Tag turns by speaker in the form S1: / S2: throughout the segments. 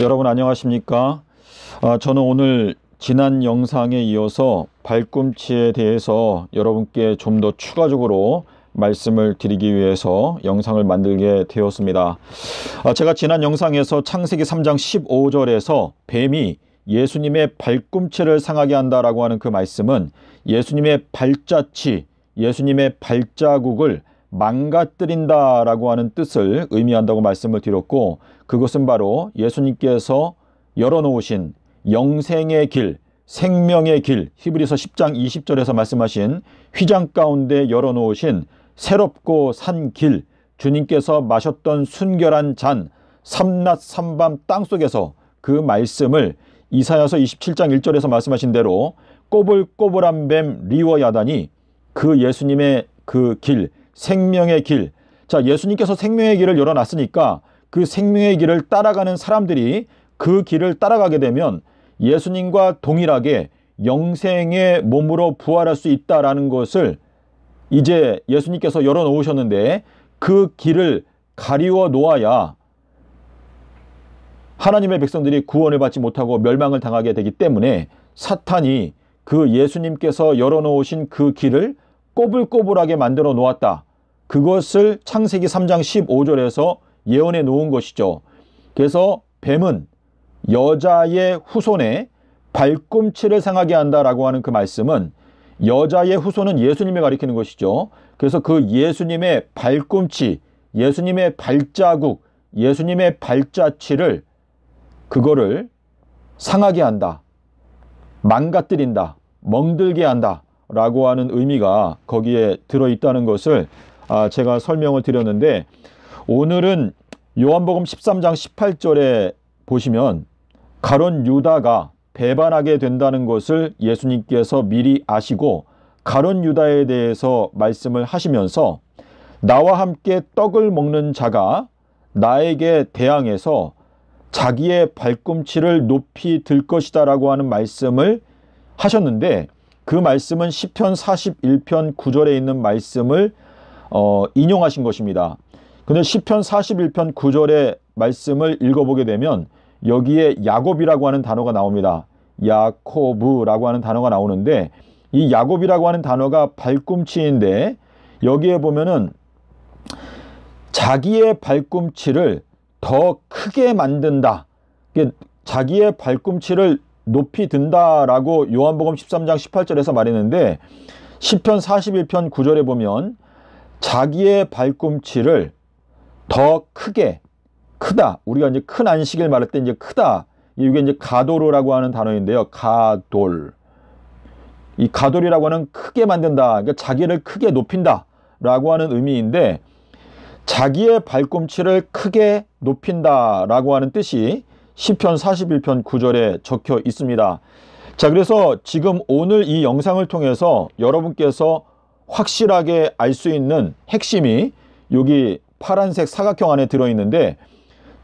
S1: 여러분 안녕하십니까? 저는 오늘 지난 영상에 이어서 발꿈치에 대해서 여러분께 좀 더 추가적으로 말씀을 드리기 위해서 영상을 만들게 되었습니다. 제가 지난 영상에서 창세기 3장 15절에서 뱀이 예수님의 발꿈치를 상하게 한다라고 하는 그 말씀은 예수님의 발자취, 예수님의 발자국을 망가뜨린다라고 하는 뜻을 의미한다고 말씀을 드렸고, 그것은 바로 예수님께서 열어놓으신 영생의 길, 생명의 길, 히브리서 10장 20절에서 말씀하신 휘장 가운데 열어놓으신 새롭고 산 길, 주님께서 마셨던 순결한 잔, 삼낮 삼밤 땅속에서 그 말씀을 이사야서 27장 1절에서 말씀하신 대로 꼬불꼬불한 뱀 리워야단이 그 예수님의 그 길, 생명의 길, 자, 예수님께서 생명의 길을 열어놨으니까 그 생명의 길을 따라가는 사람들이 그 길을 따라가게 되면 예수님과 동일하게 영생의 몸으로 부활할 수 있다라는 것을 이제 예수님께서 열어놓으셨는데, 그 길을 가리워 놓아야 하나님의 백성들이 구원을 받지 못하고 멸망을 당하게 되기 때문에 사탄이 그 예수님께서 열어놓으신 그 길을 꼬불꼬불하게 만들어 놓았다. 그것을 창세기 3장 15절에서 예언해 놓은 것이죠. 그래서 뱀은 여자의 후손의 발꿈치를 상하게 한다라고 하는 그 말씀은 여자의 후손은 예수님을 가리키는 것이죠. 그래서 그 예수님의 발꿈치, 예수님의 발자국, 예수님의 발자취를 그거를 상하게 한다, 망가뜨린다, 멍들게 한다 라고 하는 의미가 거기에 들어있다는 것을 제가 설명을 드렸는데, 오늘은 요한복음 13장 18절에 보시면 가룟 유다가 배반하게 된다는 것을 예수님께서 미리 아시고 가룟 유다에 대해서 말씀을 하시면서 나와 함께 떡을 먹는 자가 나에게 대항해서 자기의 발꿈치를 높이 들 것이다 라고 하는 말씀을 하셨는데, 그 말씀은 시편 41편 9절에 있는 말씀을 인용하신 것입니다. 근데 시편 41편 9절의 말씀을 읽어보게 되면 여기에 야곱이라고 하는 단어가 나옵니다. 야코브라고 하는 단어가 나오는데, 이 야곱이라고 하는 단어가 발꿈치인데, 여기에 보면은 자기의 발꿈치를 더 크게 만든다, 자기의 발꿈치를 높이 든다라고 요한복음 13장 18절에서 말했는데, 시편 41편 9절에 보면 자기의 발꿈치를 더 크게, 크다, 우리가 이제 큰 안식일 말할 때 이제 크다, 이게 이제 가도르라고 하는 단어인데요. 가돌, 이 가돌이라고 하는 크게 만든다, 그러니까 자기를 크게 높인다 라고 하는 의미인데, 자기의 발꿈치를 크게 높인다 라고 하는 뜻이 시편 41편 9절에 적혀 있습니다. 자, 그래서 지금 오늘 이 영상을 통해서 여러분께서 확실하게 알 수 있는 핵심이 여기 파란색 사각형 안에 들어있는데,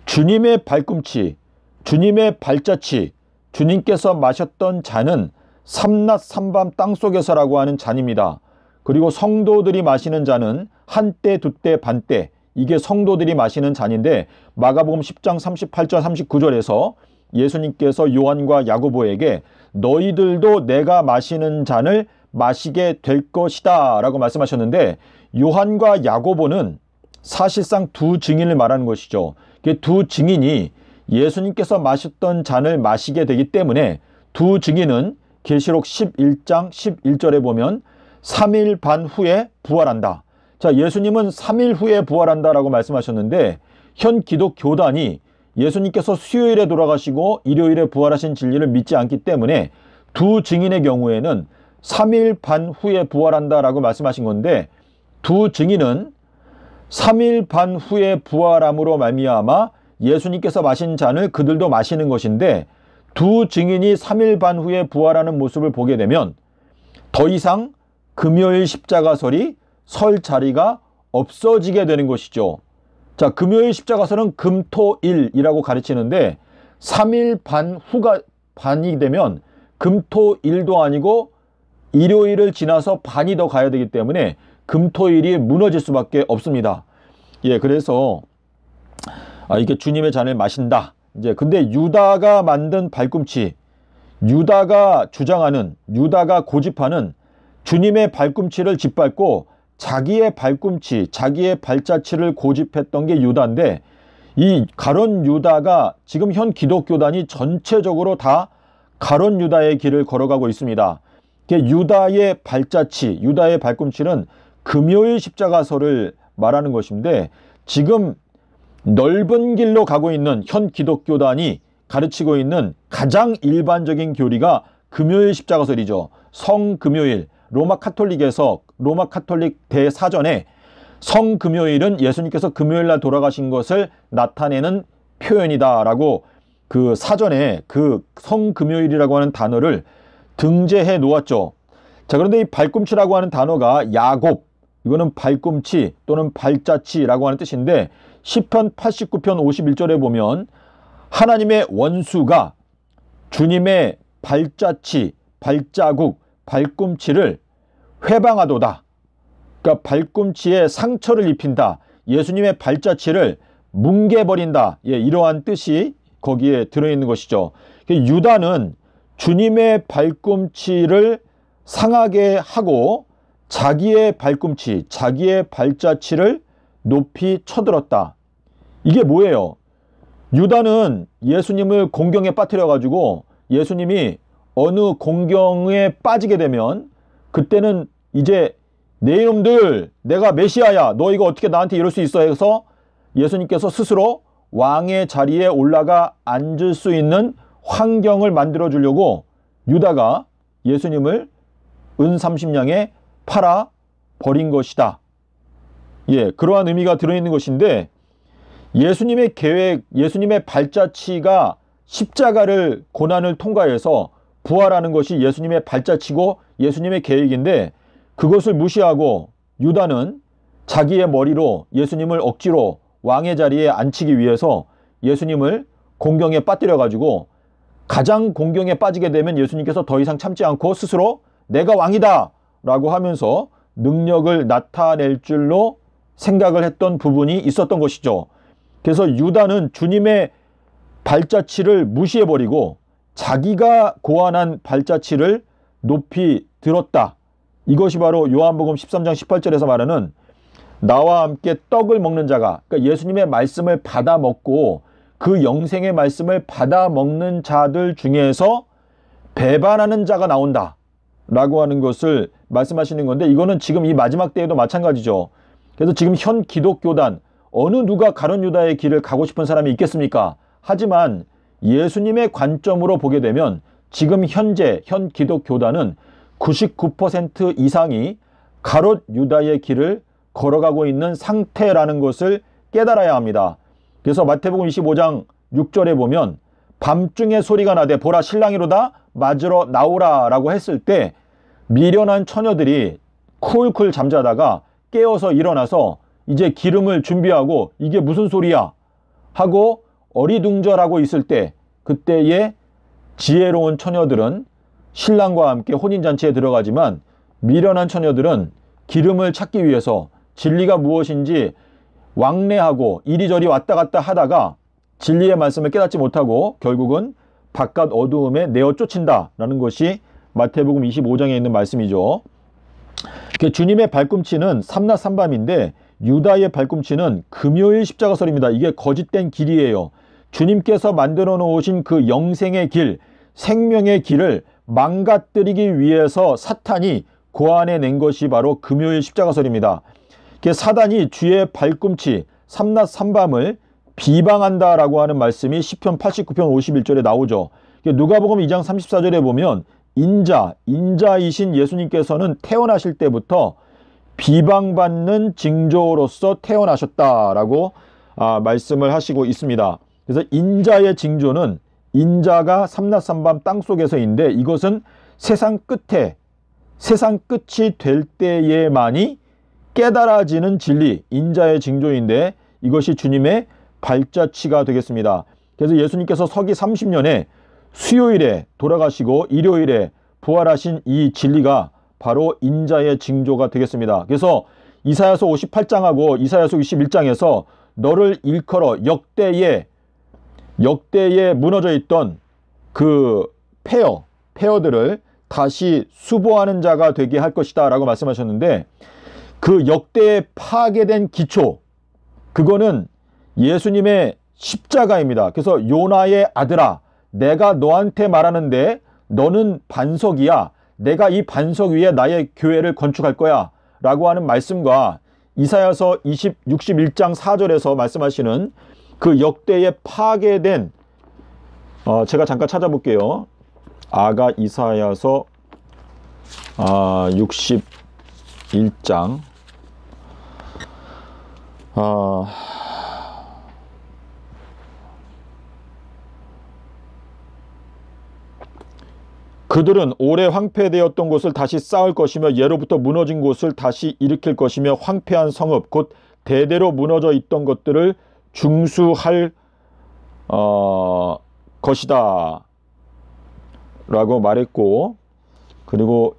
S1: 주님의 발꿈치, 주님의 발자취, 주님께서 마셨던 잔은 삼낮 삼밤 땅속에서라고 하는 잔입니다. 그리고 성도들이 마시는 잔은 한때, 두때, 반때, 이게 성도들이 마시는 잔인데, 마가복음 10장 38절 39절에서 예수님께서 요한과 야고보에게 너희들도 내가 마시는 잔을 마시게 될 것이다 라고 말씀하셨는데, 요한과 야고보는 사실상 두 증인을 말하는 것이죠. 두 증인이 예수님께서 마셨던 잔을 마시게 되기 때문에 두 증인은 계시록 11장 11절에 보면 3일 반 후에 부활한다. 자, 예수님은 3일 후에 부활한다라고 말씀하셨는데, 현 기독 교단이 예수님께서 수요일에 돌아가시고 일요일에 부활하신 진리를 믿지 않기 때문에 두 증인의 경우에는 3일 반 후에 부활한다라고 말씀하신 건데, 두 증인은 3일 반 후에 부활함으로 말미암아 예수님께서 마신 잔을 그들도 마시는 것인데, 두 증인이 3일 반 후에 부활하는 모습을 보게 되면 더 이상 금요일 십자가설이 설 자리가 없어지게 되는 것이죠. 자, 금요일 십자가설은 금토일이라고 가르치는데 3일 반 후가 반이 되면 금토일도 아니고 일요일을 지나서 반이 더 가야 되기 때문에 금토일이 무너질 수밖에 없습니다. 예, 그래서 이게 주님의 잔을 마신다, 이제 근데 유다가 만든 발꿈치, 유다가 주장하는, 유다가 고집하는 주님의 발꿈치를 짓밟고 자기의 발꿈치, 자기의 발자취를 고집했던 게 유다인데, 이 가룟 유다가 지금 현 기독교단이 전체적으로 다 가룟 유다의 길을 걸어가고 있습니다. 유다의 발자취, 유다의 발꿈치는 금요일 십자가서를 말하는 것인데, 지금 넓은 길로 가고 있는 현 기독교단이 가르치고 있는 가장 일반적인 교리가 금요일 십자가설이죠. 성금요일, 로마 카톨릭 대사전에 성금요일은 예수님께서 금요일날 돌아가신 것을 나타내는 표현이다라고 그 사전에 그 성금요일이라고 하는 단어를 등재해 놓았죠. 자, 그런데 이 발꿈치라고 하는 단어가 야곱, 이거는 발꿈치 또는 발자취라고 하는 뜻인데, 시편 89편 51절에 보면 하나님의 원수가 주님의 발자취, 발자국, 발꿈치를 회방하도다. 그러니까 발꿈치에 상처를 입힌다. 예수님의 발자취를 뭉개버린다. 예, 이러한 뜻이 거기에 들어있는 것이죠. 유다는 주님의 발꿈치를 상하게 하고 자기의 발꿈치, 자기의 발자취를 높이 쳐들었다. 이게 뭐예요? 유다는 예수님을 공경에 빠뜨려 가지고 예수님이 어느 공경에 빠지게 되면 그때는 이제 네 이놈들, 내가 메시아야, 너 이거 어떻게 나한테 이럴 수 있어 해서 예수님께서 스스로 왕의 자리에 올라가 앉을 수 있는 환경을 만들어 주려고 유다가 예수님을 은 30냥에 팔아 버린 것이다. 예, 그러한 의미가 들어있는 것인데, 예수님의 계획, 예수님의 발자취가 십자가를, 고난을 통과해서 부활하는 것이 예수님의 발자취고 예수님의 계획인데, 그것을 무시하고 유다는 자기의 머리로 예수님을 억지로 왕의 자리에 앉히기 위해서 예수님을 공경에 빠뜨려 가지고, 가장 공경에 빠지게 되면 예수님께서 더 이상 참지 않고 스스로 내가 왕이다 라고 하면서 능력을 나타낼 줄로 생각을 했던 부분이 있었던 것이죠. 그래서 유다는 주님의 발자취를 무시해버리고 자기가 고안한 발자취를 높이 들었다. 이것이 바로 요한복음 13장 18절에서 말하는 나와 함께 떡을 먹는 자가, 그러니까 예수님의 말씀을 받아 먹고 그 영생의 말씀을 받아 먹는 자들 중에서 배반하는 자가 나온다 라고 하는 것을 말씀하시는 건데, 이거는 지금 이 마지막 때에도 마찬가지죠. 그래서 지금 현 기독교단, 어느 누가 가룟 유다의 길을 가고 싶은 사람이 있겠습니까? 하지만 예수님의 관점으로 보게 되면 지금 현재 현 기독교단은 99% 이상이 가룟 유다의 길을 걸어가고 있는 상태라는 것을 깨달아야 합니다. 그래서 마태복음 25장 6절에 보면 밤중에 소리가 나되 보라 신랑이로다 맞으러 나오라 라고 했을 때 미련한 처녀들이 쿨쿨 잠자다가 깨어서 일어나서 이제 기름을 준비하고 이게 무슨 소리야 하고 어리둥절하고 있을 때, 그때의 지혜로운 처녀들은 신랑과 함께 혼인잔치에 들어가지만 미련한 처녀들은 기름을 찾기 위해서 진리가 무엇인지 왕래하고 이리저리 왔다 갔다 하다가 진리의 말씀을 깨닫지 못하고 결국은 바깥 어두움에 내어 쫓긴다라는 것이 마태복음 25장에 있는 말씀이죠. 주님의 발꿈치는 삼라삼밤인데 유다의 발꿈치는 금요일 십자가설입니다. 이게 거짓된 길이에요. 주님께서 만들어 놓으신 그 영생의 길, 생명의 길을 망가뜨리기 위해서 사탄이 고안해낸 것이 바로 금요일 십자가설입니다. 사단이 주의 발꿈치 삼라삼밤을 비방한다라고 하는 말씀이 시편 89편 51절에 나오죠. 누가복음 2장 34절에 보면 인자이신 예수님께서는 태어나실 때부터 비방받는 징조로서 태어나셨다라고 말씀을 하시고 있습니다. 그래서 인자의 징조는 인자가 삼라삼밤 땅속에서인데, 이것은 세상 끝이 될 때에만이 깨달아지는 진리, 인자의 징조인데 이것이 주님의 발자취가 되겠습니다. 그래서 예수님께서 서기 30년에 수요일에 돌아가시고 일요일에 부활하신 이 진리가 바로 인자의 징조가 되겠습니다. 그래서 이사야서 58장하고 이사야서 21장에서 너를 일컬어 역대의 역대에 무너져 있던 그 폐허들을 다시 수보하는 자가 되게 할 것이다 라고 말씀하셨는데, 그 역대에 파괴된 기초, 그거는 예수님의 십자가입니다. 그래서 요나의 아들아, 내가 너한테 말하는데 너는 반석이야. 내가 이 반석 위에 나의 교회를 건축할 거야 라고 하는 말씀과 이사야서 61장 4절에서 말씀하시는 그 역대에 파괴된, 제가 잠깐 찾아볼게요. 아가 이사야서 61장 그들은 오래 황폐되었던 곳을 다시 쌓을 것이며 예로부터 무너진 곳을 다시 일으킬 것이며 황폐한 성읍 곧 대대로 무너져 있던 것들을 중수할 것이다 라고 말했고, 그리고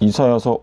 S1: 이사야서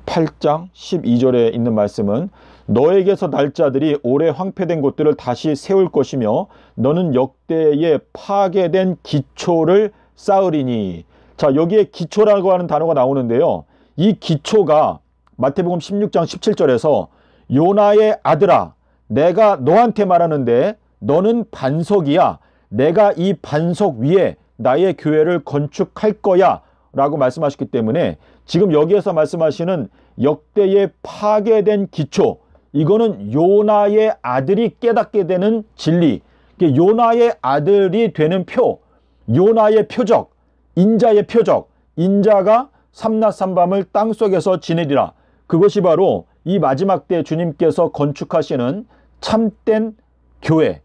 S1: 58장 12절에 있는 말씀은 너에게서 날 자들이 오래 황폐된 곳들을 다시 세울 것이며 너는 역대에 파괴된 기초를 쌓으리니. 자, 여기에 기초라고 하는 단어가 나오는데요. 이 기초가 마태복음 16장 17절에서 요나의 아들아, 내가 너한테 말하는데 너는 반석이야. 내가 이 반석 위에 나의 교회를 건축할 거야 라고 말씀하셨기 때문에, 지금 여기에서 말씀하시는 역대에 파괴된 기초, 이거는 요나의 아들이 깨닫게 되는 진리, 요나의 아들이 되는 표, 요나의 표적, 인자의 표적, 인자가 삼낮 삼밤을 땅속에서 지내리라. 그것이 바로 이 마지막 때 주님께서 건축하시는 참된 교회,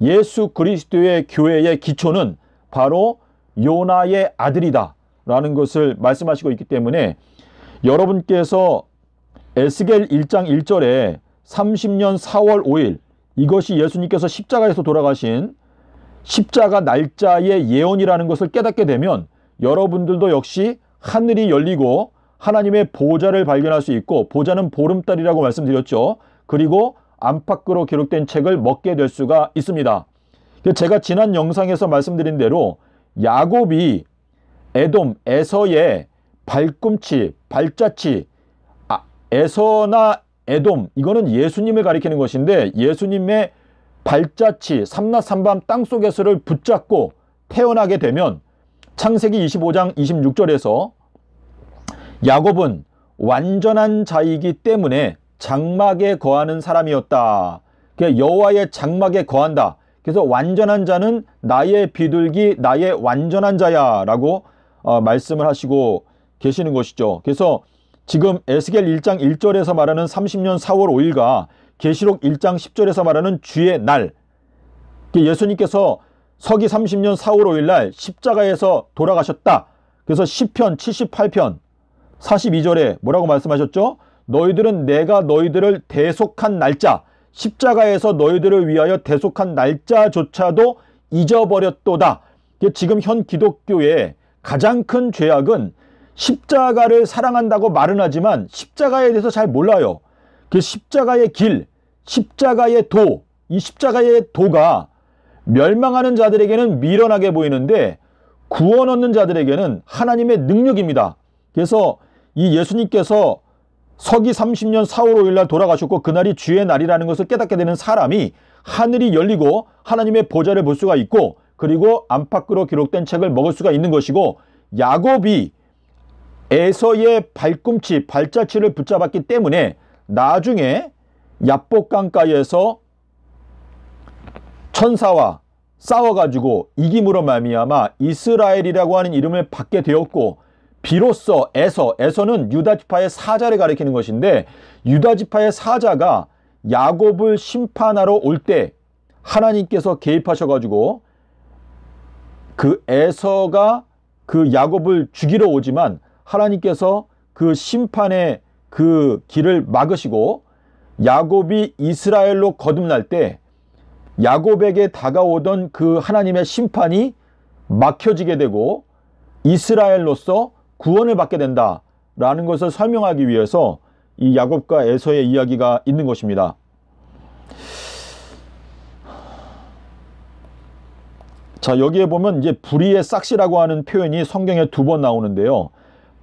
S1: 예수 그리스도의 교회의 기초는 바로 요나의 아들이다 라는 것을 말씀하시고 있기 때문에, 여러분께서 에스겔 1장 1절에 30년 4월 5일, 이것이 예수님께서 십자가에서 돌아가신 십자가 날짜의 예언이라는 것을 깨닫게 되면 여러분들도 역시 하늘이 열리고 하나님의 보좌를 발견할 수 있고, 보좌는 보름달이라고 말씀드렸죠. 그리고 안팎으로 기록된 책을 먹게 될 수가 있습니다. 제가 지난 영상에서 말씀드린 대로 야곱이 에돔, 에서의 발꿈치, 발자취, 에서나 에돔, 이거는 예수님을 가리키는 것인데, 예수님의 발자취, 삼낮 삼밤 땅속에서를 붙잡고 태어나게 되면 창세기 25장 26절에서 야곱은 완전한 자이기 때문에 장막에 거하는 사람이었다. 여호와의 장막에 거한다. 그래서 완전한 자는 나의 비둘기, 나의 완전한 자야 라고 말씀을 하시고 계시는 것이죠. 그래서 지금 에스겔 1장 1절에서 말하는 30년 4월 5일과 계시록 1장 10절에서 말하는 주의 날, 예수님께서 서기 30년 4월 5일 날 십자가에서 돌아가셨다. 그래서 시편 78편 42절에 뭐라고 말씀하셨죠? 너희들은 내가 너희들을 대속한 날짜, 십자가에서 너희들을 위하여 대속한 날짜조차도 잊어버렸도다. 지금 현 기독교의 가장 큰 죄악은 십자가를 사랑한다고 말은 하지만 십자가에 대해서 잘 몰라요. 그 십자가의 길, 십자가의 도, 이 십자가의 도가 멸망하는 자들에게는 미련하게 보이는데 구원 얻는 자들에게는 하나님의 능력입니다. 그래서 이 예수님께서 서기 30년 4월 5일 날 돌아가셨고 그날이 주의 날이라는 것을 깨닫게 되는 사람이 하늘이 열리고 하나님의 보좌를 볼 수가 있고, 그리고 안팎으로 기록된 책을 먹을 수가 있는 것이고, 야곱이 에서의 발꿈치, 발자취를 붙잡았기 때문에 나중에 야복강가에서 천사와 싸워가지고 이김으로 말미암아 이스라엘이라고 하는 이름을 받게 되었고, 비로소 에서는 유다지파의 사자를 가리키는 것인데, 유다지파의 사자가 야곱을 심판하러 올 때 하나님께서 개입하셔가지고 그 에서가 그 야곱을 죽이러 오지만 하나님께서 그 심판의 그 길을 막으시고, 야곱이 이스라엘로 거듭날 때 야곱에게 다가오던 그 하나님의 심판이 막혀지게 되고 이스라엘로서 구원을 받게 된다라는 것을 설명하기 위해서 이 야곱과 에서의 이야기가 있는 것입니다. 자, 여기에 보면 이제 불의의 싹시라고 하는 표현이 성경에 2번 나오는데요.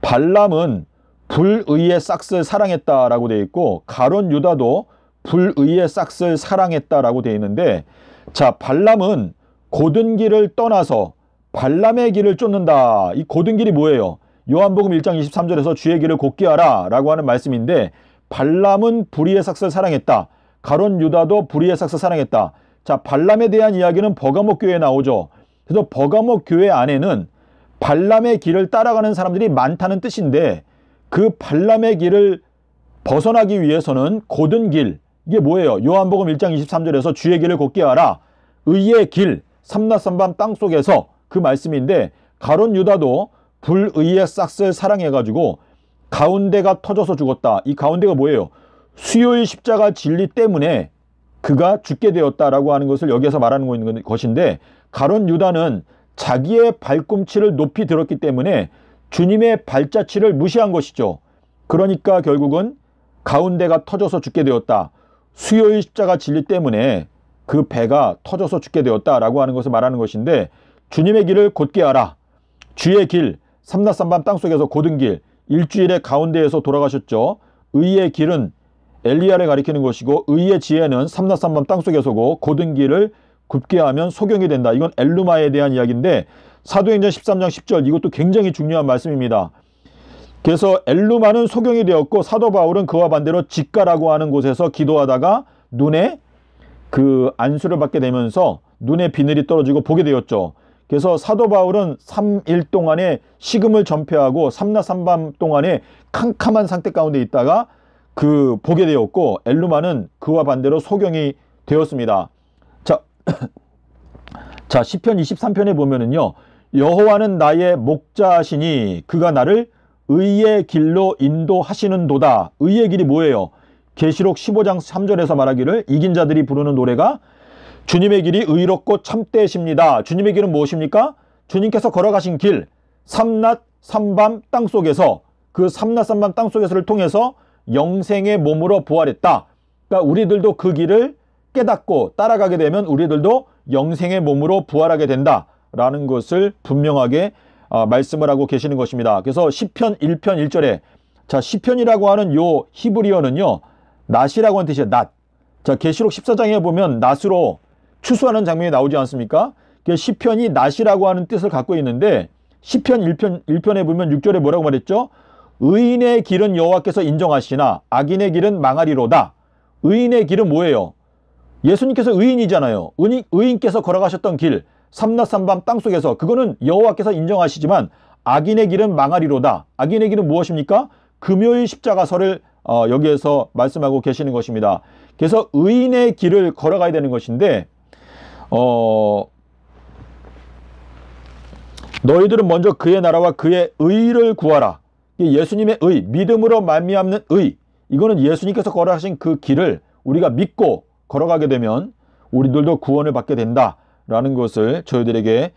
S1: 발람은 불의의 싹스를 사랑했다라고 되어 있고, 가룟 유다도 불의의 싹스를 사랑했다라고 되어 있는데, 자, 발람은 곧은 길을 떠나서 발람의 길을 쫓는다. 이 곧은 길이 뭐예요? 요한복음 1장 23절에서 주의 길을 곧게 하라 라고 하는 말씀인데, 발람은 불의의 싹스를 사랑했다. 가룟 유다도 불의의 싹스를 사랑했다. 자, 발람에 대한 이야기는 버가목 교회에 나오죠. 그래서 버가목 교회 안에는 발람의 길을 따라가는 사람들이 많다는 뜻인데, 그 발람의 길을 벗어나기 위해서는 곧은 길, 이게 뭐예요? 요한복음 1장 23절에서 주의 길을 곧게 하라. 의의 길, 삼라삼밤 땅속에서 그 말씀인데, 가룟 유다도 불의의 싹스를 사랑해가지고 가운데가 터져서 죽었다. 이 가운데가 뭐예요? 수요일 십자가 진리 때문에 그가 죽게 되었다라고 하는 것을 여기에서 말하는 것인데, 가룟 유다는 자기의 발꿈치를 높이 들었기 때문에 주님의 발자취를 무시한 것이죠. 그러니까 결국은 가운데가 터져서 죽게 되었다. 수요일 십자가 진리 때문에 그 배가 터져서 죽게 되었다라고 하는 것을 말하는 것인데, 주님의 길을 곧게 하라. 주의 길, 삼라삼밤 땅속에서 곧은 길, 일주일의 가운데에서 돌아가셨죠. 의의 길은 엘리야를 가리키는 것이고, 의의 지혜는 삼라삼밤 땅속에서고, 곧은 길을 굽게 하면 소경이 된다. 이건 엘루마에 대한 이야기인데, 사도행전 13장 10절, 이것도 굉장히 중요한 말씀입니다. 그래서 엘루마는 소경이 되었고, 사도 바울은 그와 반대로 직가라고 하는 곳에서 기도하다가 눈에 그 안수를 받게 되면서 눈에 비늘이 떨어지고 보게 되었죠. 그래서 사도 바울은 3일 동안에 식음을 전폐하고 삼라삼밤 동안에 캄캄한 상태 가운데 있다가 그 보게 되었고, 엘루마는 그와 반대로 소경이 되었습니다. 자, 시편 23편에 보면은요, 여호와는 나의 목자시니 그가 나를 의의 길로 인도하시는도다. 의의 길이 뭐예요? 계시록 15장 3절에서 말하기를 이긴 자들이 부르는 노래가 주님의 길이 의롭고 참되십니다. 주님의 길은 무엇입니까? 주님께서 걸어가신 길, 삼낮 삼밤 땅속에서, 그 삼낮 삼밤 땅속에서를 통해서 영생의 몸으로 부활했다. 그러니까 우리들도 그 길을 깨닫고 따라가게 되면 우리들도 영생의 몸으로 부활하게 된다라는 것을 분명하게 말씀을 하고 계시는 것입니다. 그래서 시편 1편 1절에, 자, 시편이라고 하는 요 히브리어는요, 낫이라고 하는 뜻이에요. 낫. 자, 계시록 14장에 보면 낫으로 추수하는 장면이 나오지 않습니까? 시편이 낫이라고 하는 뜻을 갖고 있는데, 시편 1편에 보면 6절에 뭐라고 말했죠? 의인의 길은 여호와께서 인정하시나 악인의 길은 망하리로다. 의인의 길은 뭐예요? 예수님께서 의인이잖아요. 의인께서 걸어가셨던 길, 삼낮 삼밤 땅속에서, 그거는 여호와께서 인정하시지만 악인의 길은 망하리로다. 악인의 길은 무엇입니까? 금요일 십자가서를 여기에서 말씀하고 계시는 것입니다. 그래서 의인의 길을 걸어가야 되는 것인데, 너희들은 먼저 그의 나라와 그의 의를 구하라. 예수님의 의, 믿음으로 말미암는 의, 이거는 예수님께서 걸어가신 그 길을 우리가 믿고 걸어가게 되면 우리들도 구원을 받게 된다라는 것을 저희들에게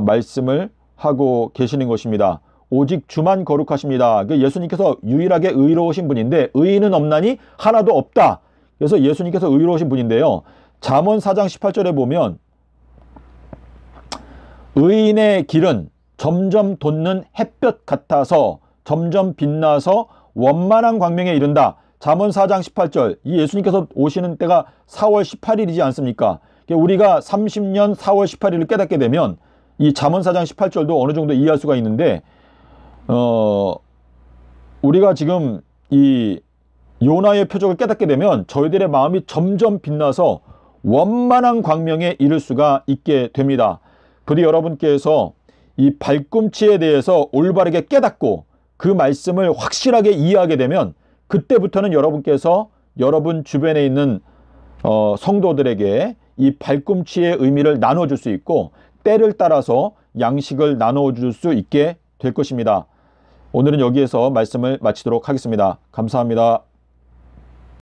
S1: 말씀을 하고 계시는 것입니다. 오직 주만 거룩하십니다. 예수님께서 유일하게 의로우신 분인데 의인은 없나니 하나도 없다. 그래서 예수님께서 의로우신 분인데요. 잠언 4장 18절에 보면 의인의 길은 점점 돋는 햇볕 같아서 점점 빛나서 원만한 광명에 이른다. 잠언 4장 18절, 이 예수님께서 오시는 때가 4월 18일이지 않습니까? 우리가 30년 4월 18일을 깨닫게 되면 이 잠언 4장 18절도 어느 정도 이해할 수가 있는데, 우리가 지금 이 요나의 표적을 깨닫게 되면 저희들의 마음이 점점 빛나서 원만한 광명에 이를 수가 있게 됩니다. 부디 여러분께서 이 발꿈치에 대해서 올바르게 깨닫고 그 말씀을 확실하게 이해하게 되면 그때부터는 여러분께서 여러분 주변에 있는 성도들에게 이 발꿈치의 의미를 나눠줄 수 있고 때를 따라서 양식을 나눠줄 수 있게 될 것입니다. 오늘은 여기에서 말씀을 마치도록 하겠습니다. 감사합니다.